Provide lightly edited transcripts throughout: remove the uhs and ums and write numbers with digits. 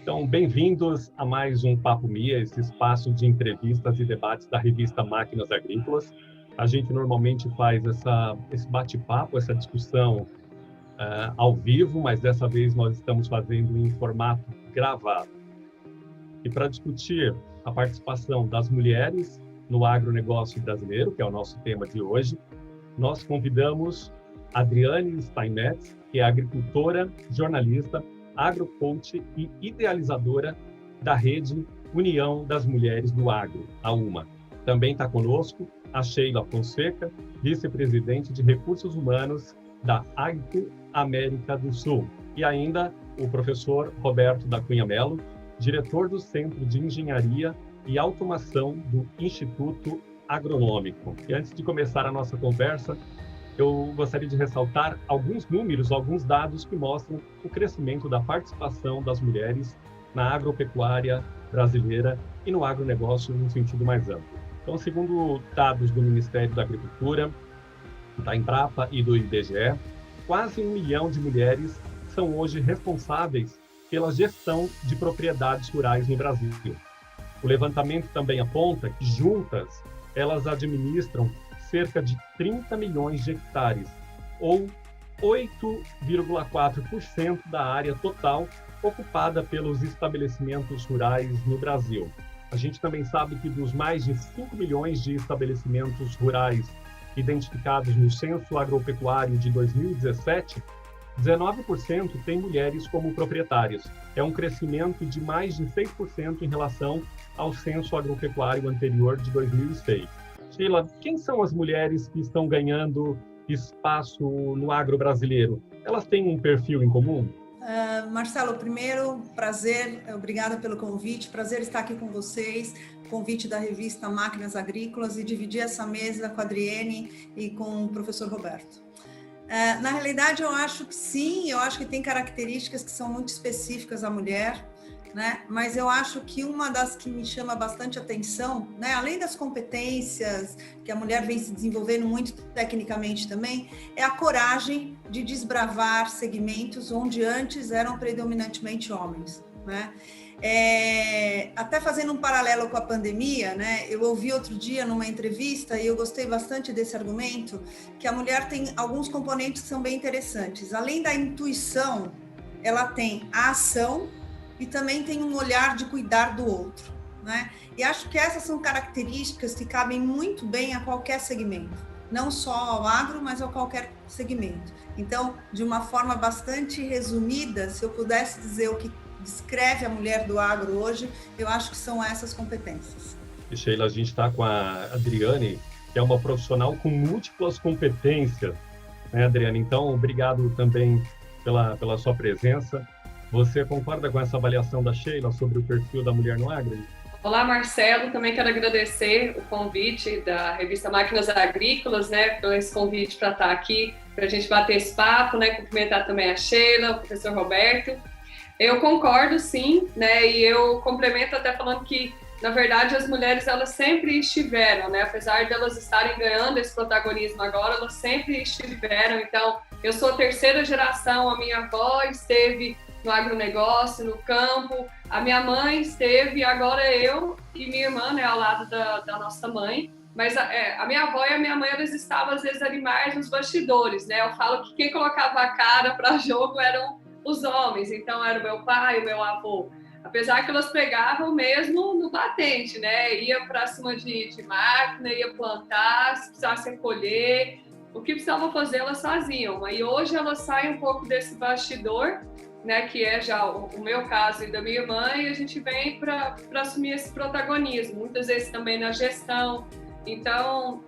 Então, bem-vindos a mais um Papo Mia, esse espaço de entrevistas e debates da revista Máquinas Agrícolas. A gente normalmente faz esse bate-papo, essa discussão ao vivo, mas dessa vez nós estamos fazendo em formato gravado. E para discutir a participação das mulheres no agronegócio brasileiro, que é o nosso tema de hoje, nós convidamos Adriane Steinmetz, que é agricultora, jornalista, agrocoach e idealizadora da rede União das Mulheres do Agro, a UMA. Também está conosco a Sheila Fonseca, vice-presidente de Recursos Humanos da AGCO América do Sul. E ainda o professor Roberto da Cunha Mello, diretor do Centro de Engenharia e Automação do Instituto Agronômico. E antes de começar a nossa conversa, eu gostaria de ressaltar alguns números, alguns dados que mostram o crescimento da participação das mulheres na agropecuária brasileira e no agronegócio no sentido mais amplo. Então, segundo dados do Ministério da Agricultura, da Embrapa e do IBGE, quase 1 milhão de mulheres são hoje responsáveis pela gestão de propriedades rurais no Brasil. O levantamento também aponta que, juntas, elas administram cerca de 30 milhões de hectares, ou 8,4% da área total ocupada pelos estabelecimentos rurais no Brasil. A gente também sabe que dos mais de 5 milhões de estabelecimentos rurais identificados no Censo Agropecuário de 2017, 19% tem mulheres como proprietárias. É um crescimento de mais de 6% em relação ao Censo Agropecuário anterior de 2006. Sheila, quem são as mulheres que estão ganhando espaço no agro brasileiro? Elas têm um perfil em comum? Marcelo, primeiro, prazer, obrigada pelo convite, prazer estar aqui com vocês, convite da revista Máquinas Agrícolas e dividir essa mesa com a Adriane e com o professor Roberto. Na realidade, eu acho que sim, eu acho que tem características que são muito específicas à mulher, né? Mas eu acho que uma das que me chama bastante atenção, né, além das competências que a mulher vem se desenvolvendo muito tecnicamente também, é a coragem de desbravar segmentos onde antes eram predominantemente homens, né? Até fazendo um paralelo com a pandemia, né, eu ouvi outro dia numa entrevista e eu gostei bastante desse argumento, que a mulher tem alguns componentes que são bem interessantes. Além da intuição, ela tem a ação e também tem um olhar de cuidar do outro, né? E acho que essas são características que cabem muito bem a qualquer segmento, não só ao agro, mas a qualquer segmento. Então, de uma forma bastante resumida, se eu pudesse dizer o que descreve a mulher do agro hoje, eu acho que são essas competências. E Sheila, a gente está com a Adriane, que é uma profissional com múltiplas competências, né, Adriane? Então, obrigado também pela sua presença. Você concorda com essa avaliação da Sheila sobre o perfil da mulher no agro? Olá, Marcelo. Também quero agradecer o convite da revista Máquinas Agrícolas, né, por esse convite para estar aqui, para a gente bater esse papo, né, cumprimentar também a Sheila, o professor Roberto. Eu concordo, sim, né, e eu complemento até falando que, na verdade, as mulheres, elas sempre estiveram, né, apesar de elas estarem ganhando esse protagonismo agora, elas sempre estiveram. Então, eu sou a terceira geração, a minha avó esteve no agronegócio, no campo, a minha mãe esteve, agora eu e minha irmã, né, ao lado da nossa mãe, mas a minha avó e a minha mãe, elas estavam às vezes ali mais nos bastidores, né, eu falo que quem colocava a cara para jogo eram os homens, então era o meu pai, o meu avô, apesar que elas pegavam mesmo no batente, né, ia para cima de máquina, ia plantar, se precisasse recolher, o que precisavam fazer elas faziam, e hoje elas saem um pouco desse bastidor, né, que é já o meu caso e da minha irmã, e a gente vem para assumir esse protagonismo, muitas vezes também na gestão. Então,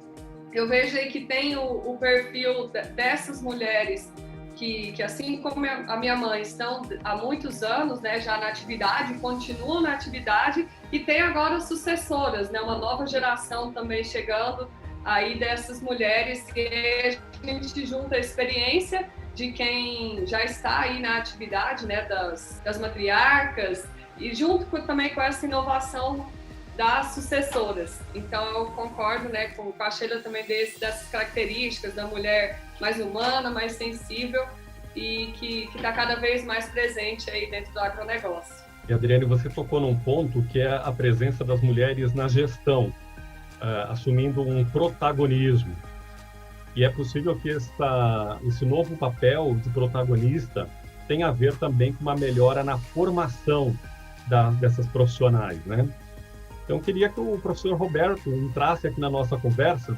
eu vejo aí que tem o perfil dessas mulheres que assim como a minha mãe, estão há muitos anos, né, já na atividade, continuam na atividade, e tem agora sucessoras, né, uma nova geração também chegando aí dessas mulheres, que a gente junta a experiência de quem já está aí na atividade, né, das matriarcas, e junto também com essa inovação das sucessoras. Então eu concordo, né, com a Sheila também dessas características da mulher mais humana, mais sensível e que está cada vez mais presente aí dentro do agronegócio. E, Adriane, você tocou num ponto que é a presença das mulheres na gestão, assumindo um protagonismo. E é possível que esse novo papel de protagonista tenha a ver também com uma melhora na formação dessas profissionais, né? Então, eu queria que o professor Roberto entrasse aqui na nossa conversa,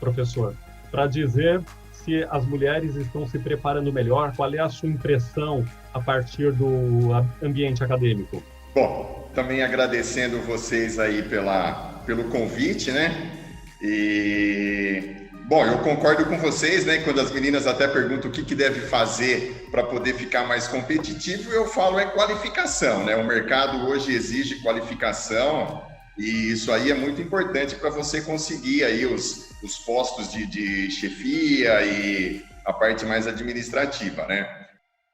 professor, para dizer se as mulheres estão se preparando melhor, qual é a sua impressão a partir do ambiente acadêmico? Bom, também agradecendo vocês aí pelo convite, né? Bom, eu concordo com vocês, né? Quando as meninas até perguntam o que deve fazer para poder ficar mais competitivo, eu falo qualificação, né? O mercado hoje exige qualificação e isso aí é muito importante para você conseguir aí os postos de chefia e a parte mais administrativa, né?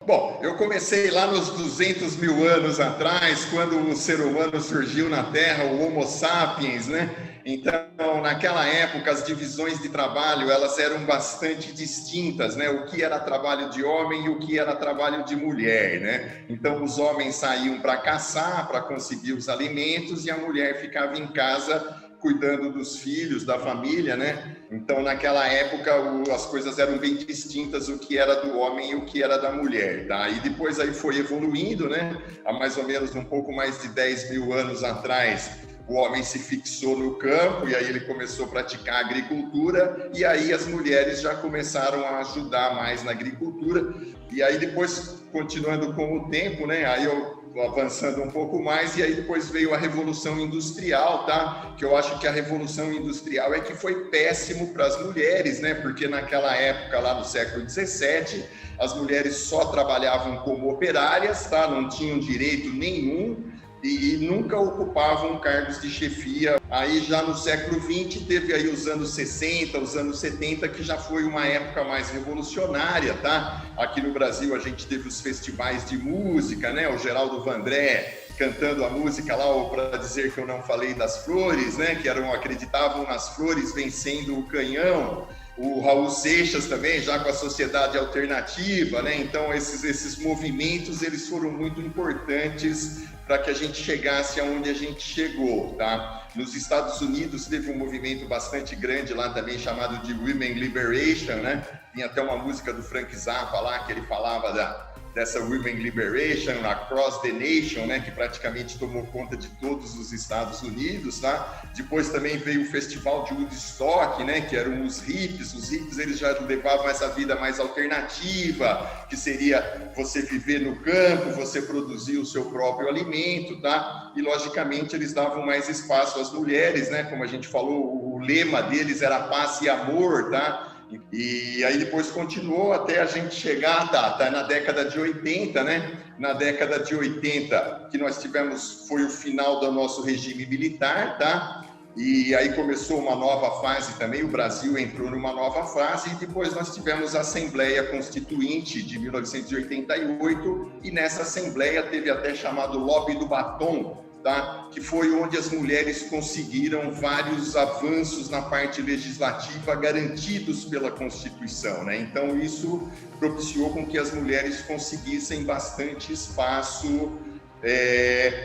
Bom, eu comecei lá nos 200 mil anos atrás, quando o ser humano surgiu na Terra, o Homo sapiens, né? Então, naquela época, as divisões de trabalho, elas eram bastante distintas, né? O que era trabalho de homem e o que era trabalho de mulher, né? Então, os homens saíam para caçar, para conseguir os alimentos, e a mulher ficava em casa cuidando dos filhos, da família, né? Então, naquela época, as coisas eram bem distintas, o que era do homem e o que era da mulher, tá? E depois aí foi evoluindo, né? Há mais ou menos um pouco mais de 10 mil anos atrás, o homem se fixou no campo e aí ele começou a praticar agricultura e aí as mulheres já começaram a ajudar mais na agricultura. E aí depois, continuando com o tempo, né? Aí eu avançando um pouco mais, e aí depois veio a Revolução Industrial, tá? Que eu acho que a Revolução Industrial é que foi péssimo para as mulheres, né? Porque naquela época, lá no século XVII, as mulheres só trabalhavam como operárias, tá? Não tinham direito nenhum e nunca ocupavam cargos de chefia. Aí já no século XX teve aí os anos 60, os anos 70, que já foi uma época mais revolucionária, tá? Aqui no Brasil a gente teve os festivais de música, né? O Geraldo Vandré cantando a música lá, ou para dizer que eu não falei das flores, né? Que acreditavam nas flores vencendo o canhão. O Raul Seixas também, já com a sociedade alternativa, né? Então esses movimentos, eles foram muito importantes para que a gente chegasse aonde a gente chegou, tá? Nos Estados Unidos teve um movimento bastante grande lá também, chamado de Women Liberation, né? Tinha até uma música do Frank Zappa lá, que ele falava dessa Women Liberation, Across the Nation, né, que praticamente tomou conta de todos os Estados Unidos, tá? Depois também veio o Festival de Woodstock, né, que eram os hippies. Os hippies, eles já levavam essa vida mais alternativa, que seria você viver no campo, você produzir o seu próprio alimento, tá? E, logicamente, eles davam mais espaço às mulheres, né? Como a gente falou, o lema deles era paz e amor, tá? E aí depois continuou até a gente chegar, tá na década de 80, né? Na década de 80, que nós tivemos, foi o final do nosso regime militar, tá? E aí começou uma nova fase também, o Brasil entrou numa nova fase, e depois nós tivemos a Assembleia Constituinte de 1988, e nessa Assembleia teve até chamado Lobby do Batom, tá? Que foi onde as mulheres conseguiram vários avanços na parte legislativa garantidos pela Constituição, né? Então isso propiciou com que as mulheres conseguissem bastante espaço,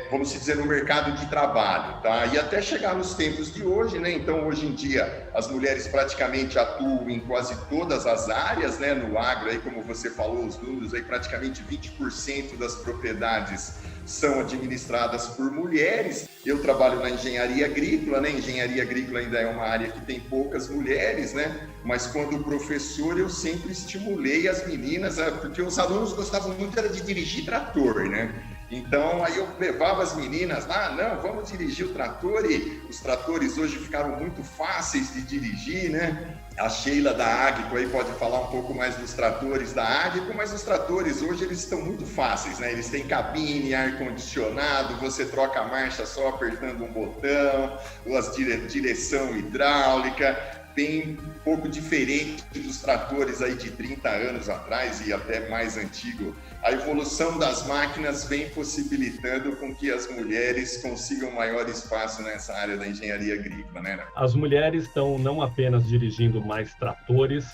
vamos dizer, no mercado de trabalho, tá? E até chegar nos tempos de hoje, né? Então, hoje em dia, as mulheres praticamente atuam em quase todas as áreas, né? No agro, aí, como você falou, os números, aí, praticamente 20% das propriedades são administradas por mulheres. Eu trabalho na engenharia agrícola, né? Engenharia agrícola ainda é uma área que tem poucas mulheres, né? Mas quando professor, eu sempre estimulei as meninas, porque os alunos gostavam muito era de dirigir trator, né? Então, aí eu levava as meninas lá, não, vamos dirigir o trator, e os tratores hoje ficaram muito fáceis de dirigir, né? A Sheila da Agrico aí pode falar um pouco mais dos tratores da Agrico, mas os tratores hoje eles estão muito fáceis, né? Eles têm cabine, ar-condicionado, você troca a marcha só apertando um botão, as direção hidráulica, bem um pouco diferente dos tratores aí de 30 anos atrás e até mais antigo. A evolução das máquinas vem possibilitando com que as mulheres consigam maior espaço nessa área da engenharia agrícola, né? As mulheres estão não apenas dirigindo mais tratores,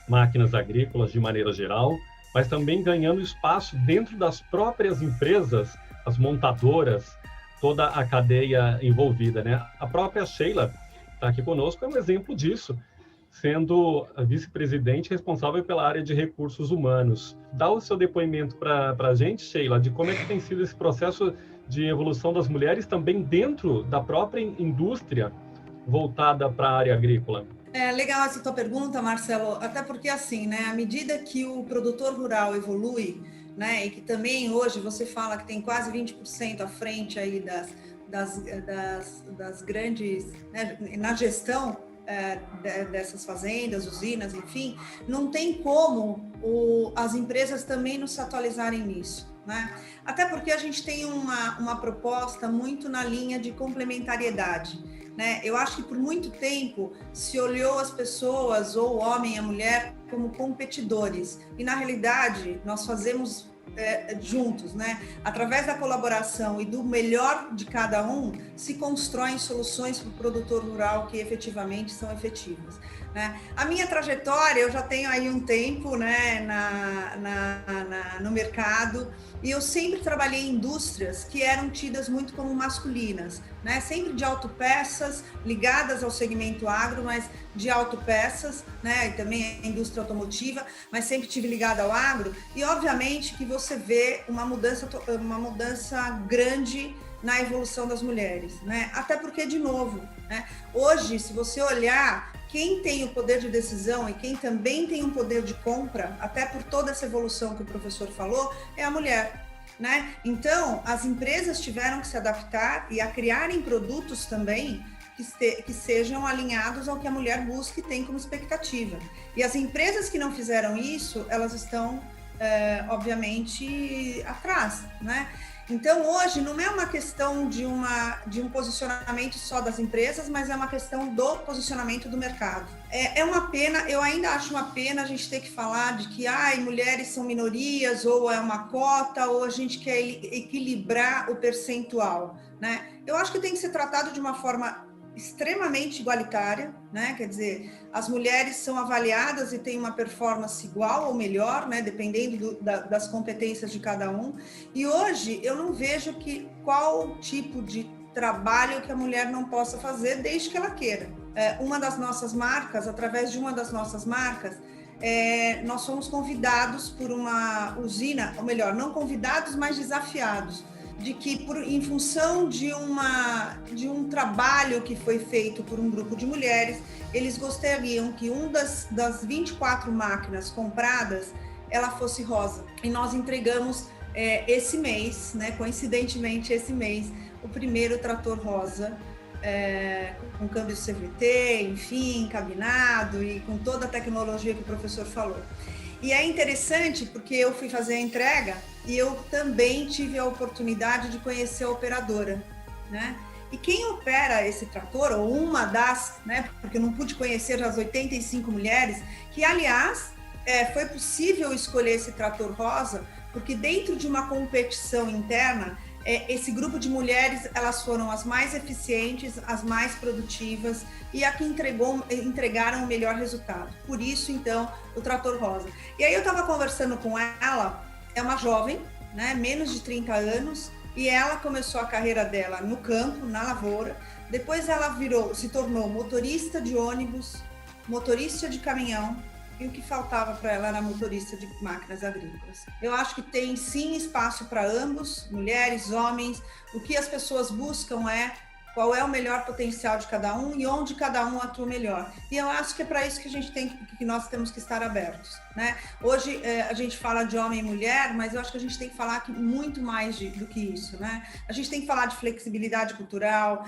máquinas agrícolas de maneira geral, mas também ganhando espaço dentro das próprias empresas as montadoras, toda a cadeia envolvida, né? A própria Sheila está aqui conosco, é um exemplo disso, sendo a vice-presidente responsável pela área de recursos humanos. Dá o seu depoimento para a gente, Sheila, de como é que tem sido esse processo de evolução das mulheres também dentro da própria indústria voltada para a área agrícola. É legal essa tua pergunta, Marcelo, até porque assim, né, à medida que o produtor rural evolui, né, e que também hoje você fala que tem quase 20% à frente aí das grandes, né, na gestão dessas fazendas, usinas, enfim, não tem como as empresas também não se atualizarem nisso, né? Até porque a gente tem uma proposta muito na linha de complementariedade, né? Eu acho que por muito tempo se olhou as pessoas, ou o homem e a mulher, como competidores, e na realidade nós fazemos juntos, né? Através da colaboração e do melhor de cada um, se constroem soluções para o produtor rural que efetivamente são efetivas, né? A minha trajetória, eu já tenho aí um tempo, né, no mercado, e eu sempre trabalhei em indústrias que eram tidas muito como masculinas, né? Sempre de autopeças, ligadas ao segmento agro, mas de autopeças, né? E também a indústria automotiva, mas sempre tive ligada ao agro. E obviamente que você vê uma mudança grande na evolução das mulheres, né? Até porque, de novo, né, hoje, se você olhar, quem tem o poder de decisão e quem também tem um poder de compra, até por toda essa evolução que o professor falou, é a mulher, né? Então, as empresas tiveram que se adaptar e a criarem produtos também que sejam alinhados ao que a mulher busca e tem como expectativa. E as empresas que não fizeram isso, elas estão, obviamente, atrás, né? Então, hoje, não é uma questão de um posicionamento só das empresas, mas é uma questão do posicionamento do mercado. É uma pena, eu ainda acho uma pena a gente ter que falar de que mulheres são minorias, ou é uma cota, ou a gente quer equilibrar o percentual, né? Eu acho que tem que ser tratado de uma forma extremamente igualitária, né? Quer dizer, as mulheres são avaliadas e têm uma performance igual ou melhor, né? Dependendo das competências de cada um. E hoje eu não vejo qual tipo de trabalho que a mulher não possa fazer, desde que ela queira. Uma das nossas marcas, através de uma das nossas marcas, nós fomos convidados por uma usina, ou melhor, não convidados, mas desafiados, de que em função de um trabalho que foi feito por um grupo de mulheres, eles gostariam que das 24 máquinas compradas, ela fosse rosa. E nós entregamos esse mês, né, coincidentemente esse mês, o primeiro trator rosa, com câmbio CVT, enfim, cabinado e com toda a tecnologia que o professor falou. E é interessante porque eu fui fazer a entrega e eu também tive a oportunidade de conhecer a operadora, né? E quem opera esse trator, ou uma das, né? Porque eu não pude conhecer as 85 mulheres, que aliás, foi possível escolher esse trator rosa, porque dentro de uma competição interna, esse grupo de mulheres, elas foram as mais eficientes, as mais produtivas e a que entregaram o melhor resultado. Por isso, então, o trator rosa. E aí eu estava conversando com ela, é uma jovem, né, menos de 30 anos, e ela começou a carreira dela no campo, na lavoura. Depois ela se tornou motorista de ônibus, motorista de caminhão, e o que faltava para ela era motorista de máquinas agrícolas. Eu acho que tem sim espaço para ambos, mulheres, homens. O que as pessoas buscam qual é o melhor potencial de cada um e onde cada um atua melhor. E eu acho que é para isso que nós temos que estar abertos, né? Hoje a gente fala de homem e mulher, mas eu acho que a gente tem que falar muito mais do que isso, né? A gente tem que falar de flexibilidade cultural,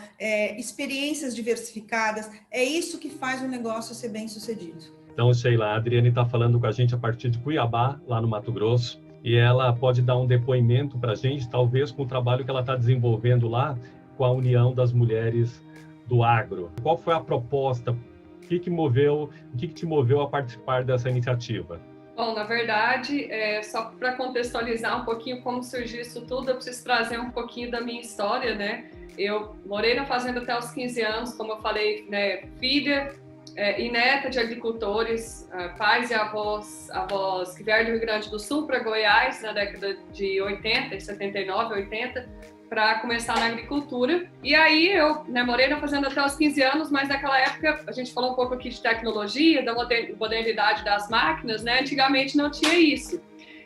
experiências diversificadas. É isso que faz o negócio ser bem sucedido. Então, Sheila, a Adriane está falando com a gente a partir de Cuiabá, lá no Mato Grosso, e ela pode dar um depoimento para a gente, talvez com o trabalho que ela está desenvolvendo lá com a União das Mulheres do Agro. Qual foi a proposta? O que te moveu a participar dessa iniciativa? Bom, na verdade, só para contextualizar um pouquinho como surgiu isso tudo, eu preciso trazer um pouquinho da minha história, né? Eu morei na fazenda até os 15 anos, como eu falei, né, filha e neta de agricultores, pais e avós que vieram do Rio Grande do Sul para Goiás na década de 80, 79, 80, para começar na agricultura. E aí eu morei na fazenda até os 15 anos, mas naquela época, a gente falou um pouco aqui de tecnologia, da modernidade das máquinas, né? Antigamente não tinha isso.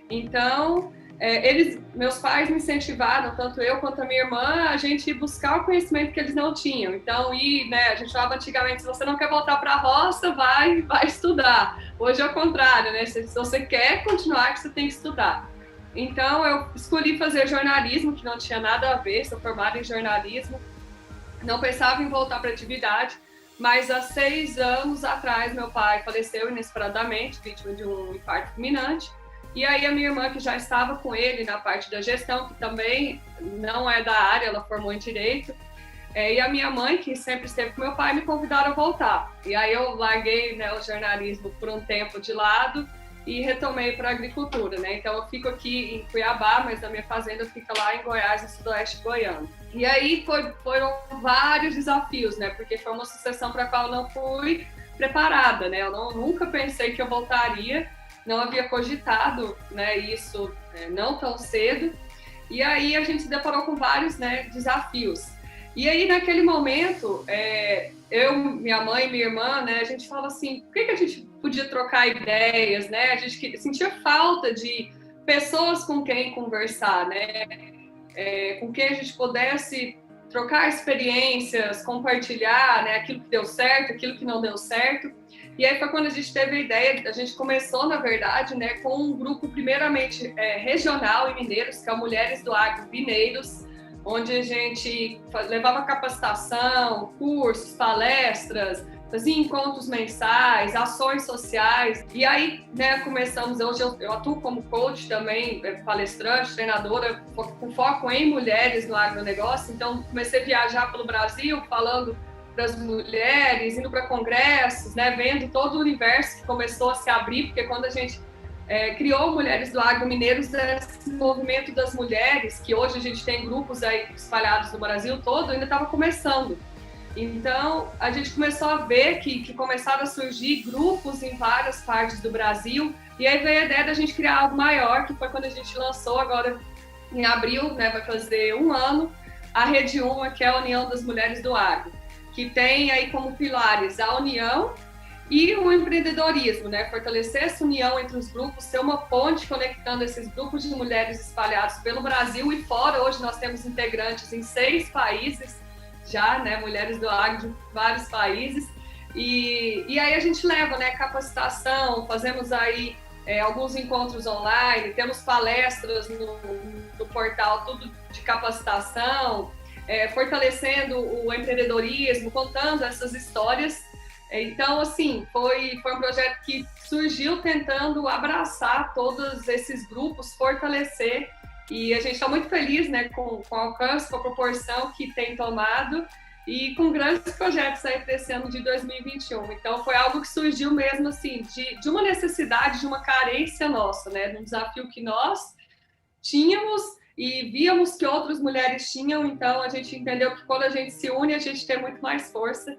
Então, meus pais me incentivaram, tanto eu quanto a minha irmã, a gente buscar o conhecimento que eles não tinham. Então, a gente falava antigamente, se você não quer voltar para a roça, vai estudar. Hoje é o contrário, né? Se você quer continuar, você tem que estudar. Então, eu escolhi fazer jornalismo, que não tinha nada a ver, sou formada em jornalismo, não pensava em voltar para a atividade, mas há 6 anos atrás, meu pai faleceu inesperadamente, vítima de um infarto fulminante. E aí a minha irmã, que já estava com ele na parte da gestão, que também não é da área, ela formou em Direito, e a minha mãe, que sempre esteve com meu pai, me convidaram a voltar. E aí eu larguei, né, o jornalismo por um tempo de lado e retomei para a agricultura, né? Então eu fico aqui em Cuiabá, mas a minha fazenda fica lá em Goiás, no sudoeste goiano. E aí foram vários desafios, né? Porque foi uma sucessão para a qual eu não fui preparada, né? Eu nunca pensei que eu voltaria, não havia cogitado, né, isso não tão cedo. E aí a gente se deparou com vários, né, desafios. E aí naquele momento, eu, minha mãe e minha irmã, né, a gente falava assim, por que a gente podia trocar ideias, né? A gente sentia falta de pessoas com quem conversar, né? Com quem a gente pudesse trocar experiências, compartilhar, né, aquilo que deu certo, aquilo que não deu certo. E aí foi quando a gente teve a ideia, a gente começou, na verdade, né, com um grupo primeiramente regional em Mineiros, que é o Mulheres do Agro Mineiros, onde a gente levava capacitação, cursos, palestras, fazia encontros mensais, ações sociais. E aí, né, começamos, hoje eu atuo como coach também, palestrante, treinadora, com foco em mulheres no agronegócio. Então, comecei a viajar pelo Brasil, falando das mulheres, indo para congressos, né, vendo todo o universo que começou a se abrir, porque quando a gente criou Mulheres do Agro Mineiros, esse movimento das mulheres, que hoje a gente tem grupos aí espalhados no Brasil todo, ainda estava começando. Então, a gente começou a ver que começaram a surgir grupos em várias partes do Brasil, e aí veio a ideia da gente criar algo maior, que foi quando a gente lançou agora em abril, né, vai fazer 1 ano, a Rede Uma, que é a União das Mulheres do Agro, que tem aí como pilares a união e o empreendedorismo, né? Fortalecer essa união entre os grupos, ser uma ponte conectando esses grupos de mulheres espalhados pelo Brasil e fora. Hoje nós temos integrantes em 6 países já, né? Mulheres do agro de vários países. E aí a gente leva, né, capacitação, fazemos aí alguns encontros online, temos palestras no portal, tudo de capacitação, fortalecendo o empreendedorismo, contando essas histórias. Então, assim, foi um projeto que surgiu tentando abraçar todos esses grupos, fortalecer, e a gente está muito feliz, né, com o alcance, com a proporção que tem tomado e com grandes projetos aí para esse ano de 2021. Então, foi algo que surgiu mesmo, assim, de uma necessidade, de uma carência nossa, né, de um desafio que nós tínhamos e víamos que outras mulheres tinham. Então, a gente entendeu que quando a gente se une, a gente tem muito mais força.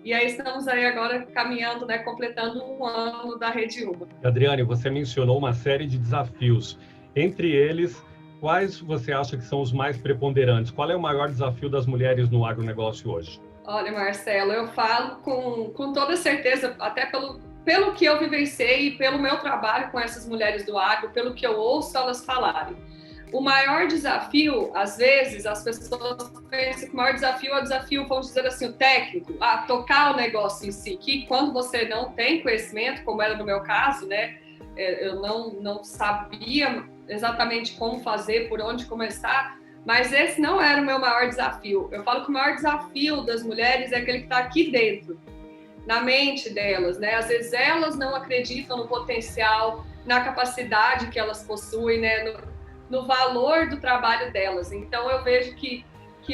E aí estamos aí agora caminhando, né, completando 1 ano da Rede Uma. Adriane, você mencionou uma série de desafios. Entre eles, quais você acha que são os mais preponderantes? Qual é o maior desafio das mulheres no agronegócio hoje? Olha, Marcelo, eu falo com toda certeza, até pelo que eu vivenciei e pelo meu trabalho com essas mulheres do agro, pelo que eu ouço elas falarem. O maior desafio, às vezes, as pessoas pensam que o maior desafio é o desafio, vamos dizer assim, o técnico, tocar o negócio em si, que quando você não tem conhecimento, como era no meu caso, né, eu não sabia exatamente como fazer, por onde começar, mas esse não era o meu maior desafio. Eu falo que o maior desafio das mulheres é aquele que está aqui dentro, na mente delas, né? Às vezes elas não acreditam no potencial, na capacidade que elas possuem, né, no valor do trabalho delas. Então, eu vejo que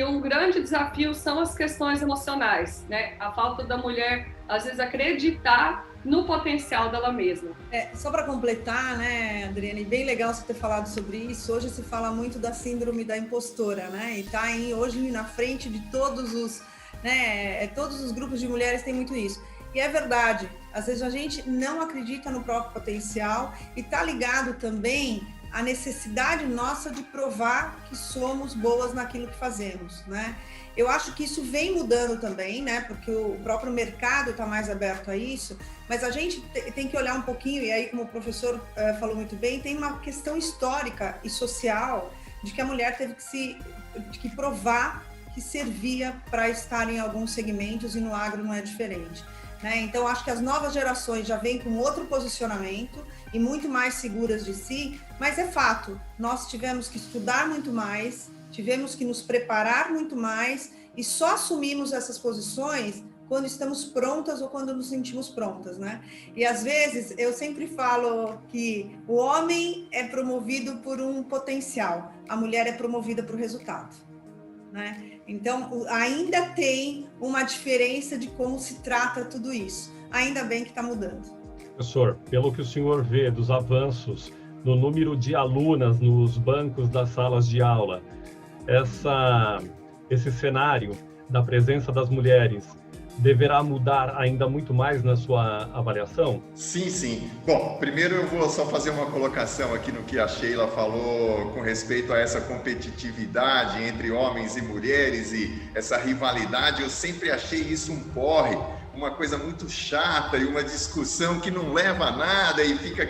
um grande desafio são as questões emocionais, né? A falta da mulher, às vezes, acreditar no potencial dela mesma. Só para completar, né, Adriane, bem legal você ter falado sobre isso. Hoje se fala muito da síndrome da impostora, né? E tá aí hoje na frente de todos os grupos de mulheres tem muito isso. E é verdade, às vezes a gente não acredita no próprio potencial e está ligado também à necessidade nossa de provar que somos boas naquilo que fazemos, né? Eu acho que isso vem mudando também, né? Porque o próprio mercado está mais aberto a isso, mas a gente tem que olhar um pouquinho, e aí, como o professor falou muito bem, tem uma questão histórica e social de que a mulher teve que provar que servia para estar em alguns segmentos, e no agro não é diferente, né? Então, acho que as novas gerações já vêm com outro posicionamento e muito mais seguras de si, mas é fato, nós tivemos que estudar muito mais, tivemos que nos preparar muito mais e só assumimos essas posições quando estamos prontas ou quando nos sentimos prontas, né? E às vezes eu sempre falo que o homem é promovido por um potencial, a mulher é promovida por resultado, né? Então ainda tem uma diferença de como se trata tudo isso. Ainda bem que está mudando. Professor, pelo que o senhor vê dos avanços no número de alunas nos bancos das salas de aula, esse cenário da presença das mulheres deverá mudar ainda muito mais na sua avaliação? Sim, sim. Bom, primeiro eu vou só fazer uma colocação aqui no que a Sheila falou com respeito a essa competitividade entre homens e mulheres e essa rivalidade. Eu sempre achei isso um porre, uma coisa muito chata e uma discussão que não leva a nada e fica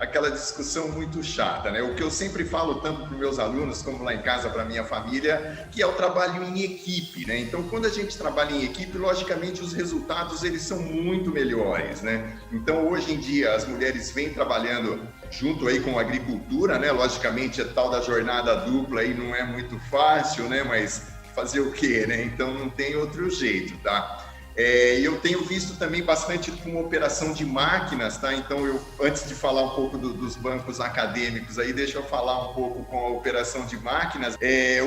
aquela discussão muito chata, né? O que eu sempre falo tanto para os meus alunos como lá em casa para minha família, que é o trabalho em equipe, né? Então, quando a gente trabalha em equipe, logicamente os resultados eles são muito melhores, né? Então, hoje em dia as mulheres vêm trabalhando junto aí com a agricultura, né? Logicamente a tal da jornada dupla aí não é muito fácil, né? Mas fazer o quê, né? Então não tem outro jeito, tá? Eu tenho visto também bastante com operação de máquinas, tá? Então, antes de falar um pouco dos bancos acadêmicos, aí deixa eu falar um pouco com a operação de máquinas.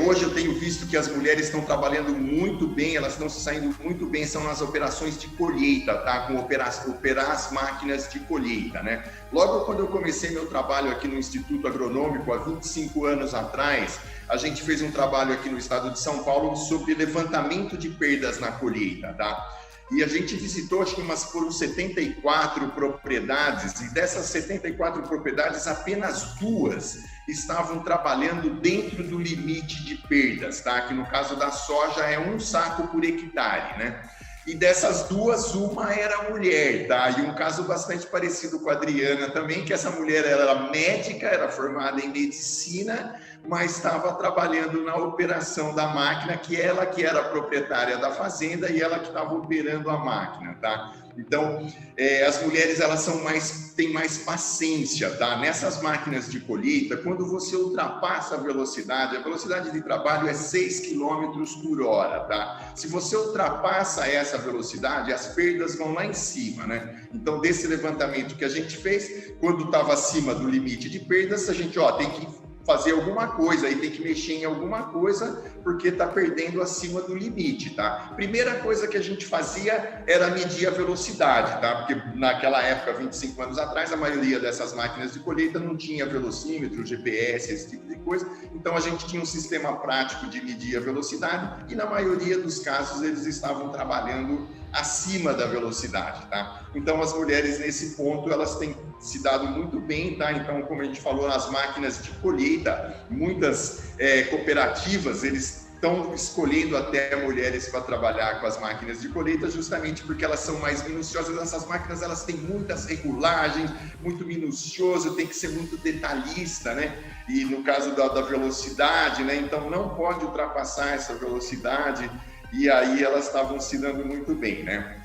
Hoje eu tenho visto que as mulheres estão trabalhando muito bem, elas estão se saindo muito bem, são nas operações de colheita, tá? Com operar as máquinas de colheita, né? Logo quando eu comecei meu trabalho aqui no Instituto Agronômico, há 25 anos atrás, a gente fez um trabalho aqui no estado de São Paulo sobre levantamento de perdas na colheita, tá? E a gente visitou, acho que foram 74 propriedades, e dessas 74 propriedades, apenas 2 estavam trabalhando dentro do limite de perdas, tá? Que no caso da soja é 1 saco por hectare, né? E dessas 2, uma era mulher, tá? E um caso bastante parecido com a Adriana também, que essa mulher era médica, era formada em medicina, mas estava trabalhando na operação da máquina, que ela que era a proprietária da fazenda e ela que estava operando a máquina, tá? Então, as mulheres, elas têm mais paciência, tá? Nessas máquinas de colheita, quando você ultrapassa a velocidade de trabalho é 6 km por hora, tá? Se você ultrapassa essa velocidade, as perdas vão lá em cima, né? Então, desse levantamento que a gente fez, quando estava acima do limite de perdas, a gente, tem que fazer alguma coisa, aí tem que mexer em alguma coisa, porque está perdendo acima do limite, tá? Primeira coisa que a gente fazia era medir a velocidade, tá? Porque naquela época, 25 anos atrás, a maioria dessas máquinas de colheita não tinha velocímetro, GPS, esse tipo de coisa, então a gente tinha um sistema prático de medir a velocidade e na maioria dos casos eles estavam trabalhando acima da velocidade, tá? Então, as mulheres, nesse ponto, elas têm se dado muito bem, tá? Então, como a gente falou, nas máquinas de colheita, muitas cooperativas, eles estão escolhendo até mulheres para trabalhar com as máquinas de colheita, justamente porque elas são mais minuciosas. Essas máquinas, elas têm muitas regulagens, muito minucioso, tem que ser muito detalhista, né? E no caso da velocidade, né? Então, não pode ultrapassar essa velocidade. E aí elas estavam se dando muito bem, né?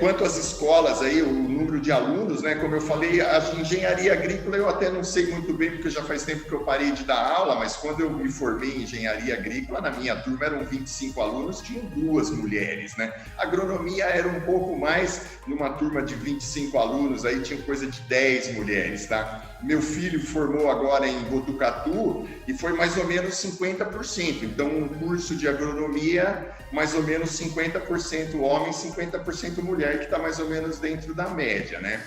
Quanto às escolas aí, o número de alunos, né? Como eu falei, a engenharia agrícola eu até não sei muito bem, porque já faz tempo que eu parei de dar aula, mas quando eu me formei em engenharia agrícola, na minha turma eram 25 alunos, tinham 2 mulheres, né? Agronomia era um pouco mais, numa turma de 25 alunos, aí tinha coisa de 10 mulheres, tá? Meu filho formou agora em Botucatu e foi mais ou menos 50%. Então, um curso de agronomia, mais ou menos 50% homem, 50% mulher, que está mais ou menos dentro da média, né?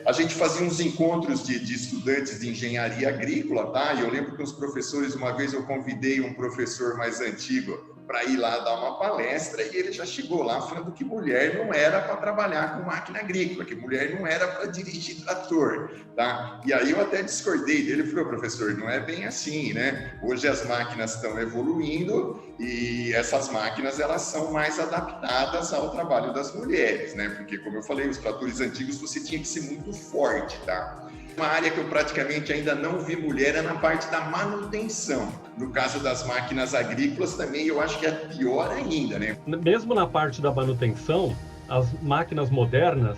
A gente fazia uns encontros de estudantes de engenharia agrícola, tá? E eu lembro que os professores, uma vez eu convidei um professor mais antigo, para ir lá dar uma palestra, e ele já chegou lá falando que mulher não era para trabalhar com máquina agrícola, que mulher não era para dirigir trator, tá? E aí eu até discordei dele, falei, professor, não é bem assim, né? Hoje as máquinas estão evoluindo e essas máquinas, elas são mais adaptadas ao trabalho das mulheres, né? Porque, como eu falei, os tratores antigos você tinha que ser muito forte, tá? Uma área que eu praticamente ainda não vi mulher é na parte da manutenção. No caso das máquinas agrícolas também eu acho que é pior ainda, né? Mesmo na parte da manutenção, as máquinas modernas,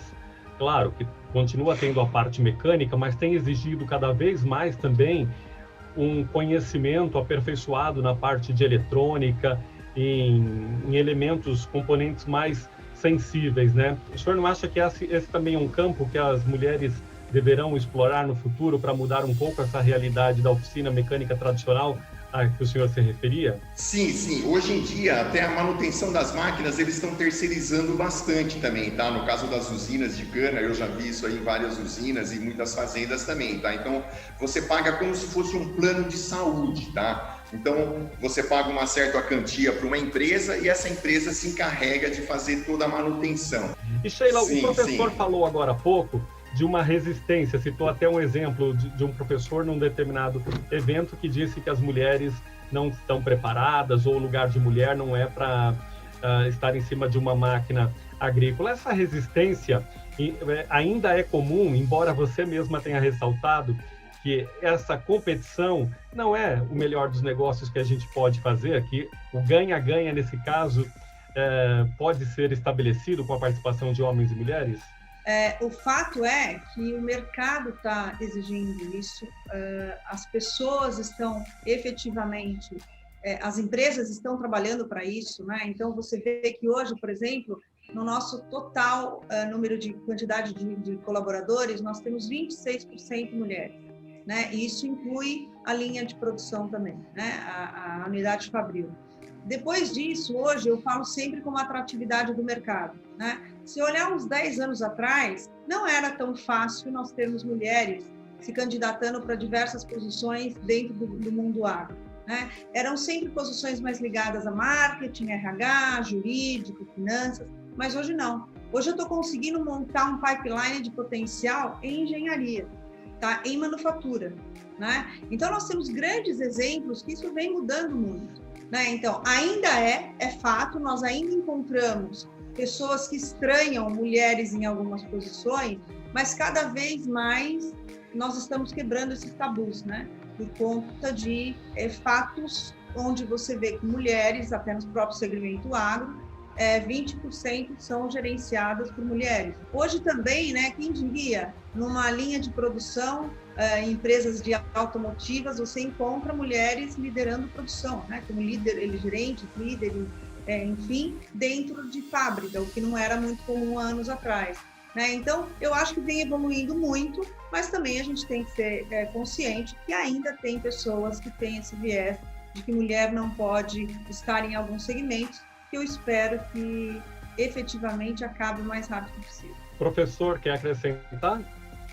claro que continua tendo a parte mecânica, mas tem exigido cada vez mais também um conhecimento aperfeiçoado na parte de eletrônica, em elementos, componentes mais sensíveis, né? O senhor não acha que esse também é um campo que as mulheres deverão explorar no futuro para mudar um pouco essa realidade da oficina mecânica tradicional a que o senhor se referia? Sim, sim. Hoje em dia, até a manutenção das máquinas, eles estão terceirizando bastante também, tá? No caso das usinas de cana, eu já vi isso aí em várias usinas e muitas fazendas também, tá? Então, você paga como se fosse um plano de saúde, tá? Então, você paga uma certa quantia para uma empresa e essa empresa se encarrega de fazer toda a manutenção. E Sheila, o professor falou agora há pouco de uma resistência, citou até um exemplo de um professor num determinado evento que disse que as mulheres não estão preparadas ou o lugar de mulher não é para estar em cima de uma máquina agrícola. Essa resistência ainda é comum, embora você mesma tenha ressaltado que essa competição não é o melhor dos negócios que a gente pode fazer, que o ganha-ganha nesse caso pode ser estabelecido com a participação de homens e mulheres? O fato é que o mercado está exigindo isso, as pessoas estão efetivamente, as empresas estão trabalhando para isso, né? Então, você vê que hoje, por exemplo, no nosso total número de quantidade de colaboradores, nós temos 26% mulheres, né? E isso inclui a linha de produção também, né? A unidade fabril. Depois disso, hoje, eu falo sempre como atratividade do mercado, né? Se olhar uns 10 anos atrás, não era tão fácil nós termos mulheres se candidatando para diversas posições dentro do mundo agro, né? Eram sempre posições mais ligadas a marketing, RH, jurídico, finanças, mas hoje não. Hoje eu estou conseguindo montar um pipeline de potencial em engenharia, tá? Em manufatura, né? Então, nós temos grandes exemplos que isso vem mudando muito, né? Então, ainda é fato, nós ainda encontramos pessoas que estranham mulheres em algumas posições, mas cada vez mais nós estamos quebrando esses tabus, né? Por conta de fatos onde você vê que mulheres, até no próprio segmento agro, 20% são gerenciadas por mulheres. Hoje também, né, quem diria, numa linha de produção, em empresas de automotivas, você encontra mulheres liderando produção, né, como gerentes, líderes, enfim, dentro de fábrica, o que não era muito comum há anos atrás, né? Então, eu acho que vem evoluindo muito, mas também a gente tem que ser consciente que ainda tem pessoas que têm esse viés de que mulher não pode estar em alguns segmentos, que eu espero que efetivamente acabe o mais rápido possível. Professor, quer acrescentar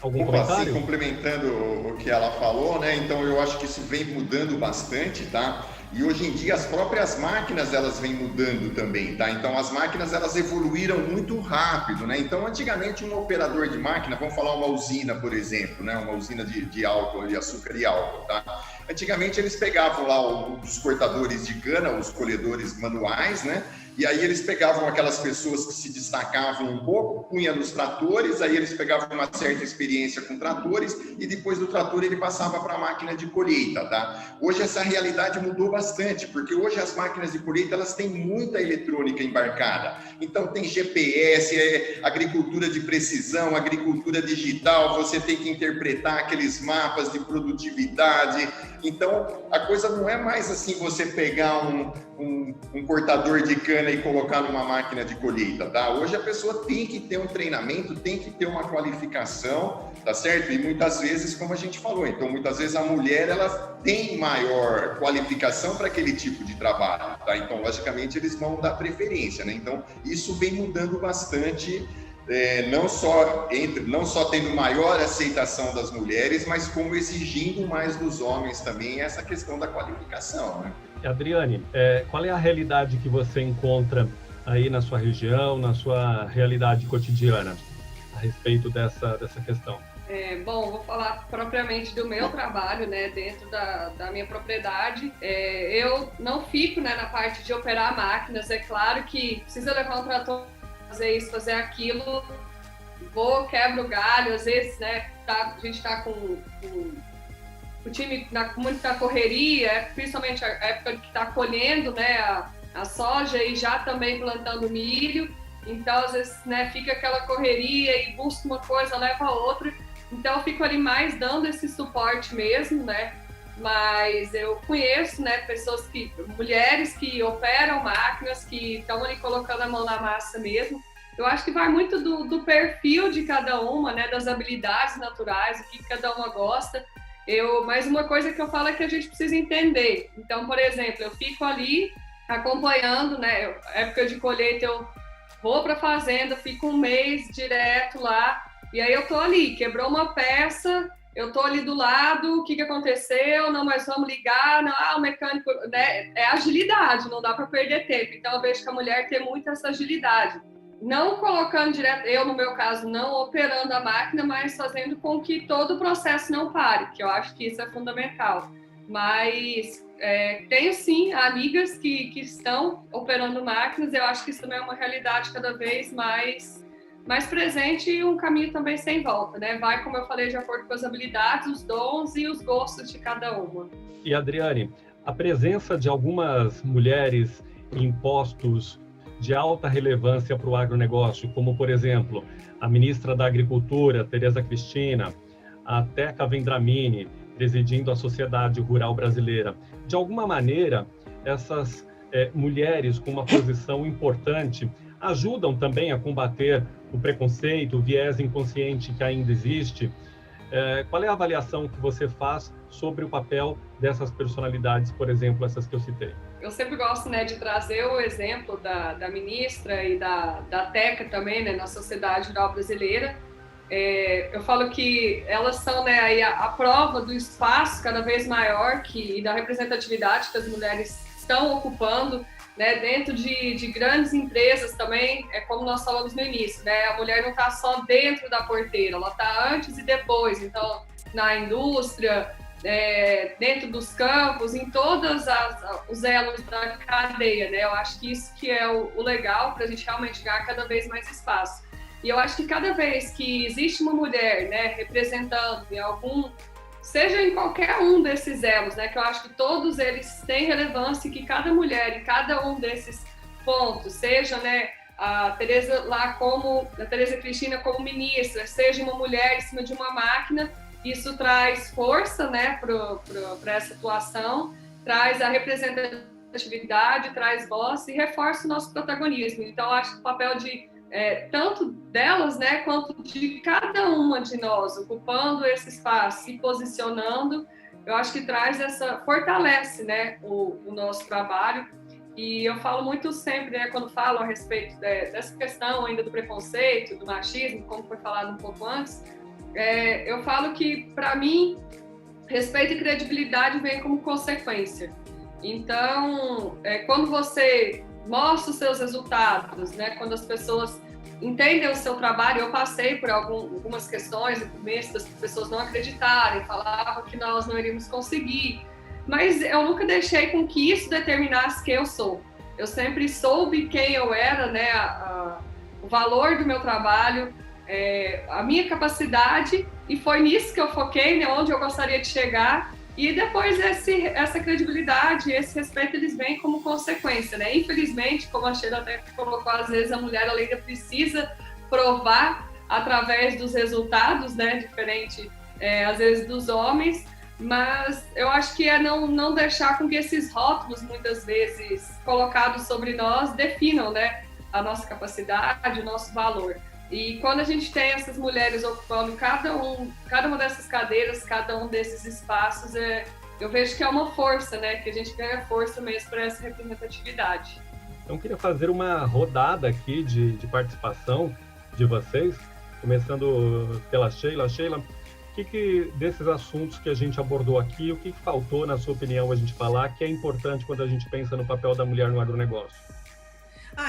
algum comentário? Sim, complementando o que ela falou, né? Então eu acho que isso vem mudando bastante, tá? E hoje em dia as próprias máquinas elas vêm mudando também, tá? Então as máquinas elas evoluíram muito rápido, né? Então antigamente um operador de máquina, vamos falar uma usina, por exemplo, né? Uma usina de álcool, de açúcar e álcool, tá? Antigamente eles pegavam lá os cortadores de cana, os colhedores manuais, né? E aí eles pegavam aquelas pessoas que se destacavam um pouco, punha nos tratores, aí eles pegavam uma certa experiência com tratores e depois do trator ele passava para a máquina de colheita, tá? Hoje essa realidade mudou bastante, porque hoje as máquinas de colheita elas têm muita eletrônica embarcada. Então tem GPS, agricultura de precisão, agricultura digital, você tem que interpretar aqueles mapas de produtividade. Então a coisa não é mais assim você pegar um cortador de cana e colocar numa máquina de colheita, tá? Hoje a pessoa tem que ter um treinamento, tem que ter uma qualificação, tá certo? E muitas vezes, como a gente falou, então muitas vezes a mulher, ela tem maior qualificação para aquele tipo de trabalho, tá? Então, logicamente, eles vão dar preferência, né? Então, isso vem mudando bastante não só tendo maior aceitação das mulheres, mas como exigindo mais dos homens também essa questão da qualificação, né? Adriane, qual é a realidade que você encontra aí na sua região, na sua realidade cotidiana, a respeito dessa questão? Bom, vou falar propriamente do meu trabalho, né, dentro da minha propriedade. Eu não fico, né, na parte de operar máquinas. É claro que precisa levar um trator, fazer isso, fazer aquilo. Quebro o galho, às vezes, né, a gente está com o time muito na correria, principalmente a época que está colhendo, né, a soja e já também plantando milho. Então, às vezes, né, fica aquela correria e busca uma coisa, leva a outra. Então, eu fico ali mais dando esse suporte mesmo, né? Mas eu conheço, né, mulheres que operam máquinas, que estão ali colocando a mão na massa mesmo. Eu acho que vai muito do perfil de cada uma, né, das habilidades naturais, o que cada uma gosta. Mas uma coisa que eu falo é que a gente precisa entender. Então, por exemplo, eu fico ali acompanhando, né, época de colheita eu vou para a fazenda, fico um mês direto lá, e aí eu tô ali, quebrou uma peça, eu tô ali do lado, o que aconteceu? Não, mas vamos ligar, não, o mecânico, né? É agilidade, não dá para perder tempo. Então eu vejo que a mulher tem muito essa agilidade. Não colocando direto, eu no meu caso, não operando a máquina, mas fazendo com que todo o processo não pare, que eu acho que isso é fundamental. Mas tenho sim amigas que estão operando máquinas, eu acho que isso também é uma realidade cada vez mais presente e um caminho também sem volta, né? Vai, como eu falei, de acordo com as habilidades, os dons e os gostos de cada uma. E Adriane, a presença de algumas mulheres em postos de alta relevância para o agronegócio, como, por exemplo, a ministra da Agricultura, Tereza Cristina, a Teca Vendramini, presidindo a Sociedade Rural Brasileira. De alguma maneira, essas mulheres com uma posição importante ajudam também a combater o preconceito, o viés inconsciente que ainda existe. Qual é a avaliação que você faz sobre o papel dessas personalidades, por exemplo, essas que eu citei? Eu sempre gosto, né, de trazer o exemplo da ministra e da Teca também, né, na Sociedade Rural Brasileira. Eu falo que elas são, né, aí a prova do espaço cada vez maior e da representatividade que as mulheres estão ocupando, né, dentro de grandes empresas também, como nós falamos no início, né, a mulher não está só dentro da porteira, ela está antes e depois, então na indústria, dentro dos campos, em todos os elos da cadeia, né, eu acho que isso que é o legal para a gente realmente ganhar cada vez mais espaço. E eu acho que cada vez que existe uma mulher, né, representando seja em qualquer um desses elos, né, que eu acho que todos eles têm relevância e que cada mulher em cada um desses pontos, seja, né, a Tereza Cristina como ministra, seja uma mulher em cima de uma máquina, isso traz força, né, para essa atuação, traz a representatividade, traz voz e reforça o nosso protagonismo. Então, eu acho que o papel tanto delas, né, quanto de cada uma de nós, ocupando esse espaço, se posicionando, eu acho que fortalece, né, o nosso trabalho. E eu falo muito sempre, né, quando falo a respeito dessa questão ainda do preconceito, do machismo, como foi falado um pouco antes, eu falo que, para mim, respeito e credibilidade vem como consequência. Então, quando você mostra os seus resultados, né? Quando as pessoas entendem o seu trabalho, eu passei por algumas questões no começo das pessoas não acreditarem, falavam que nós não iríamos conseguir, mas eu nunca deixei com que isso determinasse quem eu sou. Eu sempre soube quem eu era, né? O valor do meu trabalho, a minha capacidade, e foi nisso que eu foquei, né? Onde eu gostaria de chegar. E depois essa credibilidade, esse respeito, eles vêm como consequência, né? Infelizmente, como a Sheila até colocou, às vezes a mulher ela ainda precisa provar através dos resultados, né? Diferente, às vezes, dos homens. Mas eu acho que não deixar com que esses rótulos, muitas vezes, colocados sobre nós, definam, né? A nossa capacidade, o nosso valor. E quando a gente tem essas mulheres ocupando cada uma dessas cadeiras, cada um desses espaços, eu vejo que é uma força, né? Que a gente ganha força mesmo para essa representatividade. Então, eu queria fazer uma rodada aqui de participação de vocês, começando pela Sheila. Sheila, o que desses assuntos que a gente abordou aqui, o que faltou, na sua opinião, a gente falar que é importante quando a gente pensa no papel da mulher no agronegócio?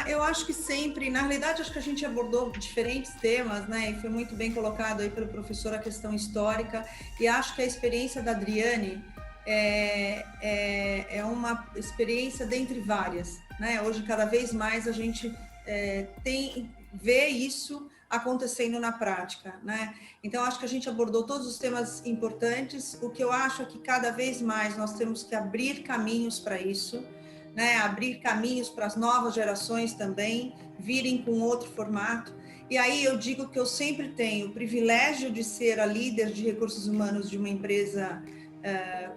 Eu acho que sempre, na realidade, acho que a gente abordou diferentes temas, né? E foi muito bem colocado aí pelo professor a questão histórica. E acho que a experiência da Adriane é uma experiência dentre várias, né? Hoje, cada vez mais, a gente vê isso acontecendo na prática, né? Então, acho que a gente abordou todos os temas importantes. O que eu acho é que cada vez mais nós temos que abrir caminhos para isso, né? Abrir caminhos para as novas gerações também virem com outro formato. E aí eu digo que eu sempre tenho o privilégio de ser a líder de recursos humanos de uma empresa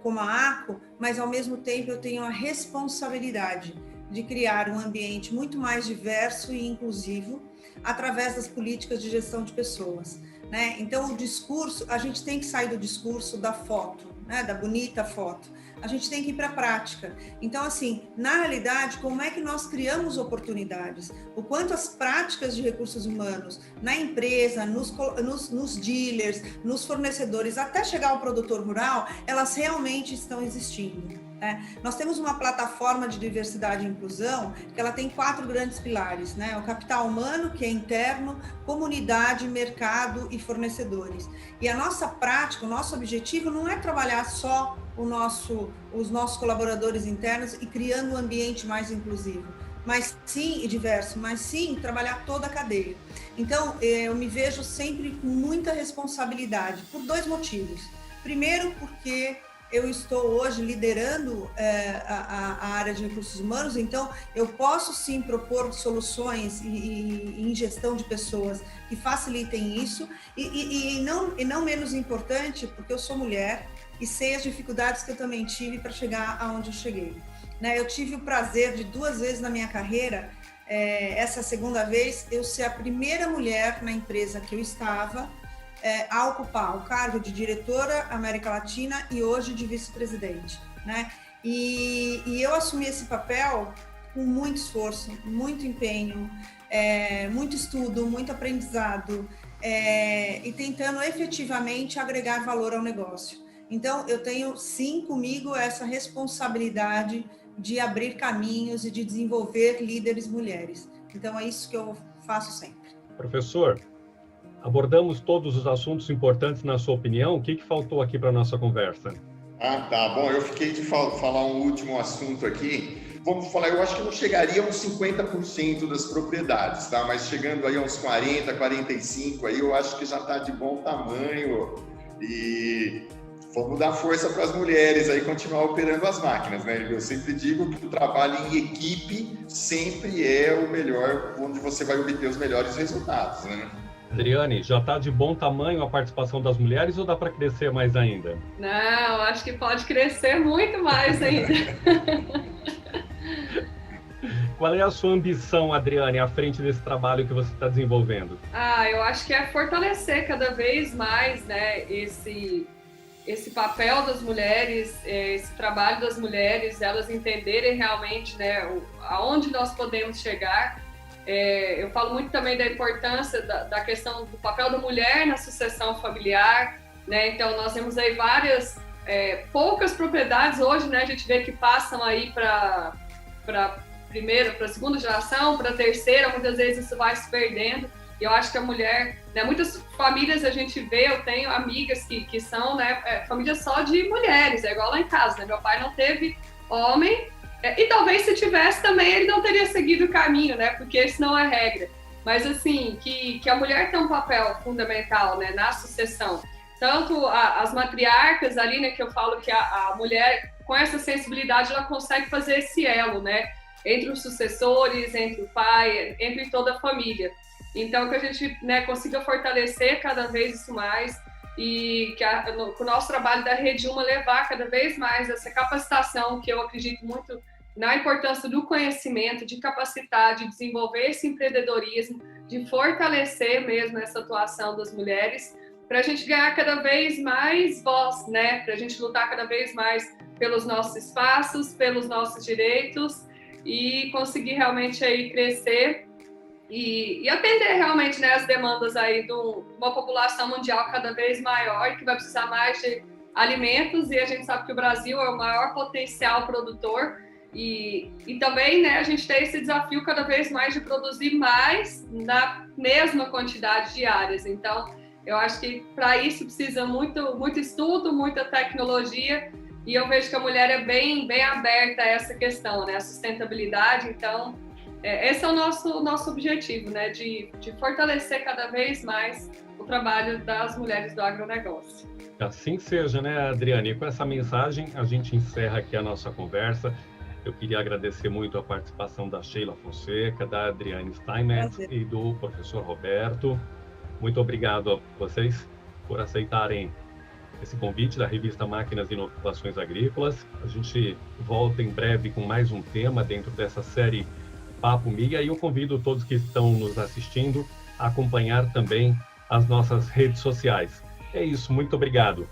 como a ACO, mas ao mesmo tempo eu tenho a responsabilidade de criar um ambiente muito mais diverso e inclusivo através das políticas de gestão de pessoas, né? Então o discurso, a gente tem que sair do discurso da foto, né? Da bonita foto. A gente tem que ir para a prática. Então, assim, na realidade, como é que nós criamos oportunidades? O quanto as práticas de recursos humanos na empresa, nos dealers, nos fornecedores, até chegar ao produtor rural, elas realmente estão existindo. Nós temos uma plataforma de diversidade e inclusão que ela tem 4 grandes pilares, né? O capital humano, que é interno, comunidade, mercado e fornecedores. E a nossa prática, o nosso objetivo não é trabalhar só os nossos colaboradores internos e criando um ambiente mais inclusivo, mas sim, e diverso, mas sim trabalhar toda a cadeia. Então, eu me vejo sempre com muita responsabilidade, por 2 motivos. Primeiro, porque eu estou hoje liderando a área de recursos humanos, então eu posso sim propor soluções em gestão de pessoas que facilitem isso, e não menos importante, porque eu sou mulher e sei as dificuldades que eu também tive para chegar aonde eu cheguei. Né? Eu tive o prazer de 2 vezes na minha carreira, essa segunda vez, eu ser a primeira mulher na empresa que eu estava, a ocupar o cargo de diretora América Latina e hoje de vice-presidente, né? E eu assumi esse papel com muito esforço, muito empenho, muito estudo, muito aprendizado, e tentando efetivamente agregar valor ao negócio. Então, eu tenho sim comigo essa responsabilidade de abrir caminhos e de desenvolver líderes mulheres. Então, é isso que eu faço sempre. Professor, abordamos todos os assuntos importantes na sua opinião. O que faltou aqui para a nossa conversa? Tá. Bom, eu fiquei de falar um último assunto aqui. Vamos falar, eu acho que não chegaria a uns 50% das propriedades, tá? Mas chegando aí a uns 40, 45, aí eu acho que já está de bom tamanho. E vamos dar força para as mulheres aí continuar operando as máquinas, né? Eu sempre digo que o trabalho em equipe sempre é o melhor, onde você vai obter os melhores resultados, né? Adriane, já está de bom tamanho a participação das mulheres ou dá para crescer mais ainda? Não, acho que pode crescer muito mais ainda. Qual é a sua ambição, Adriane, à frente desse trabalho que você está desenvolvendo? Eu acho que é fortalecer cada vez mais, né, esse papel das mulheres, esse trabalho das mulheres, elas entenderem realmente, né, aonde nós podemos chegar. Eu falo muito também da importância da questão do papel da mulher na sucessão familiar, né? Então nós temos aí poucas propriedades hoje, né? A gente vê que passam aí para primeira, para segunda geração, para terceira, muitas vezes isso vai se perdendo. E eu acho que a mulher, né? Muitas famílias a gente vê, eu tenho amigas que são, né? Famílias só de mulheres, é igual lá em casa, né? Meu pai não teve homem. E talvez se tivesse também, ele não teria seguido o caminho, né? Porque isso não é regra. Mas, assim, que a mulher tem um papel fundamental, né, na sucessão. Tanto as matriarcas ali, né, que eu falo que a mulher, com essa sensibilidade, ela consegue fazer esse elo, né? Entre os sucessores, entre o pai, entre toda a família. Então, que a gente, né, consiga fortalecer cada vez isso mais e que o nosso trabalho da Rede Uma levar cada vez mais essa capacitação, que eu acredito muito na importância do conhecimento, de capacitar, de desenvolver esse empreendedorismo, de fortalecer mesmo essa atuação das mulheres, para a gente ganhar cada vez mais voz, né? Para a gente lutar cada vez mais pelos nossos espaços, pelos nossos direitos e conseguir realmente aí crescer e atender realmente, né, as demandas aí de uma população mundial cada vez maior e que vai precisar mais de alimentos, e a gente sabe que o Brasil é o maior potencial produtor, e também, né, a gente tem esse desafio cada vez mais de produzir mais na mesma quantidade de áreas. Então, eu acho que para isso precisa muito estudo, muita tecnologia, e eu vejo que a mulher é bem aberta a essa questão, né, a sustentabilidade. Então, esse é o nosso objetivo, né, de fortalecer cada vez mais o trabalho das mulheres do agronegócio. Assim seja, né, Adriane? E com essa mensagem, a gente encerra aqui a nossa conversa. Eu queria agradecer muito a participação da Sheila Fonseca, da Adriane Steinmetz e do professor Roberto. Muito obrigado a vocês por aceitarem esse convite da revista Máquinas e Inovações Agrícolas. A gente volta em breve com mais um tema dentro dessa série Papo MIA, e eu convido todos que estão nos assistindo a acompanhar também as nossas redes sociais. É isso, muito obrigado.